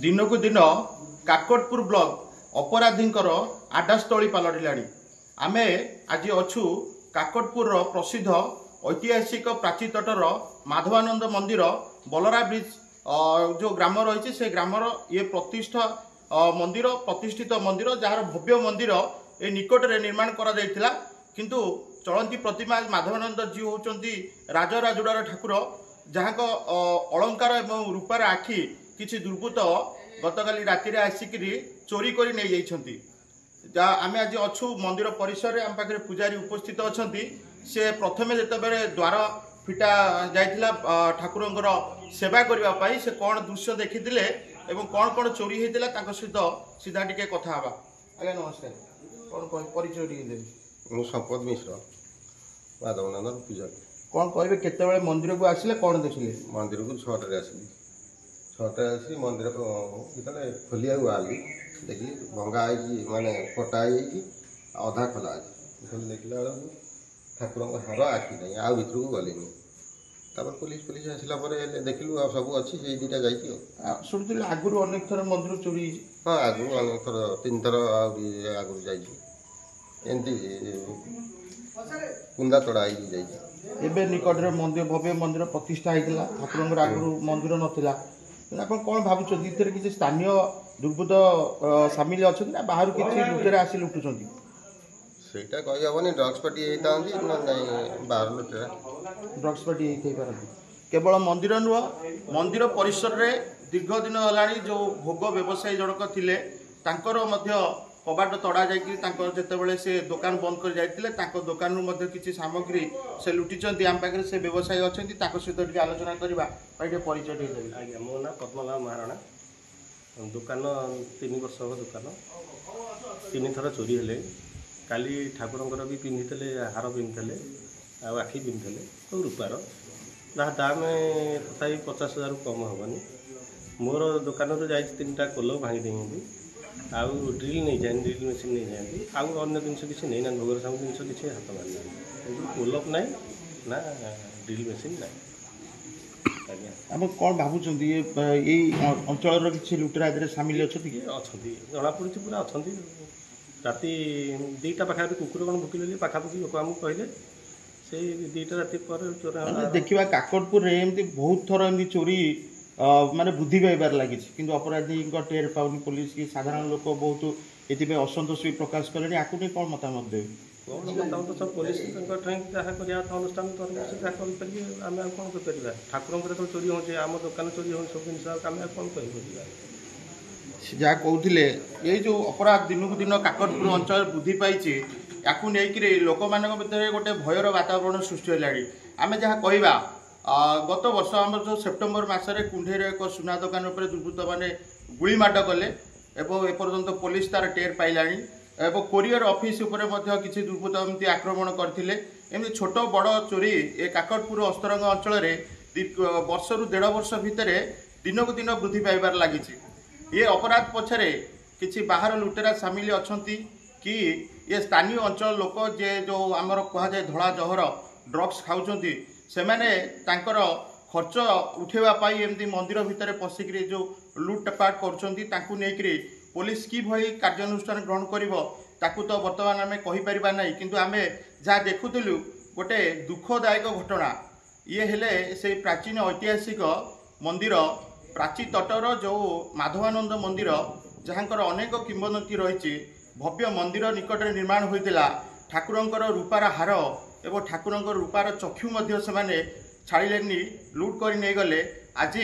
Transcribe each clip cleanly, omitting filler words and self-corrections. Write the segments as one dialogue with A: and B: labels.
A: दिनकू दिन काकटपुर ब्लॉक अपराधींकर आडास्थली पलटिलाणी। आमे आज अच्छु काकटपुर प्रसिद्ध ऐतिहासिक प्राची तटर माधवानंद मंदिर बलरा ब्रिज जो ग्राम रही से ग्रामर ये प्रतिष्ठित मंदिर जार भव्य मंदिर ए निकट में निर्माण करा जायतिला। किंतु चलती प्रतिमा माधवानंद जी होचंती राजराजुड़ार ठाकुर जहाँ अलंकार एवं रूपार आखि किसी दुर्बृत्त गतकाली राति आसिक चोरी कर नहीं जाइछंती। आम आज अच्छु मंदिर परिसर आम पाखे पूजारी उपस्थित अच्छा से प्रथमे जितेबाला द्वार फिटा जाइथिला ठाकुरंकर सेवा करने से कौन दृश्य देखी एवं कौन कौन चोरी होता सहित सीधा टिके कथा हवा। आज्ञा नमस्कार, कौन परिचय टिके
B: मु संपद मिश्र माधवानंद पूजारी।
A: कौन कहे केतबेले मंदिर को आसिले कौन देखिले?
B: मंदिर को 6टारे आसिली, 6टारे आसी मंदिर जितने खोलिया बाहरी देखिए भंगा माने कटा अधा खोला देखला बेलू ठाकुर हार आखि नहीं आ भर को गलिनी। पुलिस पुलिस आसला देखिलु सब अच्छी से दुटा जाइए
A: शुणुल आगुरी अनेक थर मंदिर चोरी।
B: हाँ आगु अनेक थर 3 थर आगु जामती कुंदा तड़ा
A: एबे निकट में मंदिर भव्य मंदिर प्रतिष्ठा होता ठाकुर आगुरी मंदिर नाला। आप कौन भावुं दीथर किसी स्थानीय दुर्बृत्त सामिल अच्छा ना बाहर किसी लुटेरा आसी लुटुंट?
B: सेटा कही हेनी ड्रग्स पार्टी ना बाहर लुटेरा
A: ड्रग्स पार्टी केवल मंदिर नुह मंदिर परिसर रे दीर्घ दिन होलानी जो भोग व्यवसायी जनक थिले तांकर मध्य कबाट तड़ा जाते से दुकान बंद कर जाते दुकान रू किसी सामग्री से लुटिंट आम पाखे से व्यवसायी अच्छा सहित आलोचना करवा परिचय देदेवी।
C: आज्ञा मो ना पद्मनाभ महाराणा। दुकान 3 वर्ष हम दुकान 3 थर चोरी हेले। काली ठाकुर भी पिंधि हार पिंधि आखि पिंधि तो रूपार जहाँ दाम तथा 50,000 कम हेनी। मोर दुकान जा 3टा कोल भांगी देंगे आउ ड्रिल नहीं जाए ड्रिल मेसीन नहीं जाती आउ अन्य जिनस किसी नहीं ना भोगर सामू जिन किसी हाथ मारी ना कोलप ना ना ड्रिल मेसीन ना।
A: आप कौन भावुं ये अंचल किसी लुटेरा सामिल अच्छा
C: जनापड़ी पूरा अच्छा राति 2टा पाखापी कुकुर कौन भुकिले पाखापाखि लोक आमको कहले से 2टा राति पर चोर
A: देखा काकटपुर एमती बहुत थर एमती चोरी माने वृद्धि पाइबार लगी किंतु अपराधी टेर पाउनी पुलिस की साधारण लोक बहुत ये असंतोष भी प्रकाश कले। आपको नहीं कौन मतामत देवे?
C: कौन मतामत सब पुलिस जहाँ कर अनुष्ठान करेंगे आम कौन कर ठाकुर तो चोरी हो आम दुकान चोरी हो सब जिन आम कौन कह
A: जहाँ कहते ये जो अपराध दिनकू दिन काकटपुर अंचल वृद्धि पाई या लोक मान गोटे भयर वातावरण सृष्टि है। आम जहाँ कहवा गत वर्ष आम जो सेप्टेम्बर मसरे कुंडेर एक सुना दुकान पर दुर्बृत्त मैंने गुलीमाड कले एवं एपर्यंत पुलिस तार टेर पाइलानी एवं कोरियर ऑफिस उपरे किसी दुर्बृत्त एमती आक्रमण करते एमती छोट बड़ चोरी ए काकटपुर अस्तरंग अंचल वर्ष रु 1.5 वर्ष भितर दिनकू दिन वृद्धि पाइबार लगी। ये अपराध पछरे किसी बाहर लुटेरा सामिल अच्छी कि ये स्थानीय अंचल लोक जे जो आमर कहुए धड़ा जहर ड्रग्स खाऊँच से मैंने खर्च उठेवाई एमती मंदिर भितर पशिक जो लुटपाट कर पुलिस कि भाई कार्यानुष्ठान ग्रहण कर तो बर्तमान आम कहीपर ना किंतु आम जहाँ देखुलु गोटे दुखदायक घटना ये हेले से प्राचीन ऐतिहासिक मंदिर प्राची तटर जो माधवानंद मंदिर जहाँ अनेक किंवदंती रही भव्य मंदिर निकट में निर्माण होता ठाकुरंकर रूपार हार एवं ठाकुरंकर रूपार चक्षु से छाड़िलेनी लुट कर नहीं गले। आज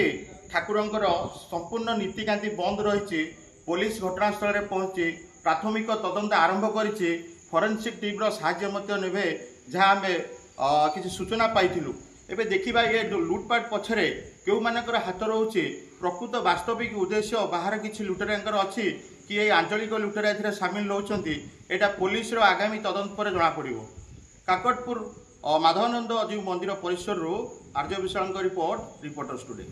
A: ठाकुरंकर संपूर्ण नीतिकांति बंद रही पुलिस घटनास्थल में पहुंची प्राथमिक तदंत आरंभ करी फॉरेंसिक टीम साहाय्य नेबे जहाँ आम किसी सूचना पाइलु। एबे देखिबा ये लुटपाट पछरे केउ मानकर हाथ रोचे प्रकृत वास्तविक उद्देश्य बाहर किसी लुटेरांकर अच्छी कि ये आंचलिक लुटेरा एथिरे सामिल होउछंती एटा पुलिस रो आगामी तदंत पर जना पड़िबो। काकटपुर माधवानंद अजीव मंदिर परिसर आर्य विशाल रिपोर्ट रिपोर्टर्स टुडे।